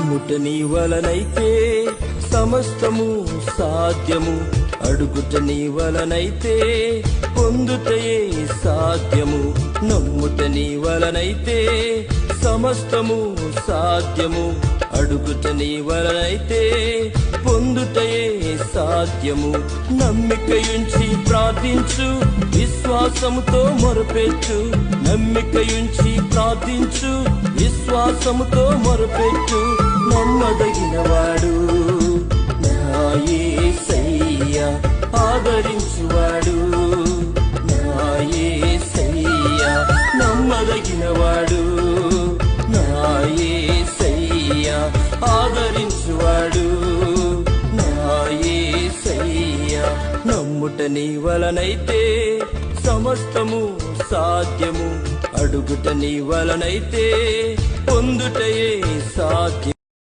నమ్ముట నీ వలనైతే సమస్తము సాధ్యము, అడుగుట నీ వలనైతే పొందుటయే సాధ్యము. నమ్ముట నీ వలనైతే సమస్తము సాధ్యము, అడుగుట నీ వలనైతే పొందుటయే సాధ్యము. నమ్మికయుంచి ప్రార్థించు, విశ్వాసముతో మొరపెట్టు. నమ్మికయుంచి ప్రార్థించు, విశ్వాసముతో మొరపెట్టు. నమ్మదగినవాడు నా యేసయ్య, ఆదరించువాడు నా యేసయ్య. నమ్మదగినవాడు నా యేసయ్య, ఆదరించువాడు నా యేసయ్య. నమ్ముట నీ వలనైతే సమస్తము సాధ్యము, అడుగుట నీ వలనైతే పొందుటయే సాధ్యం.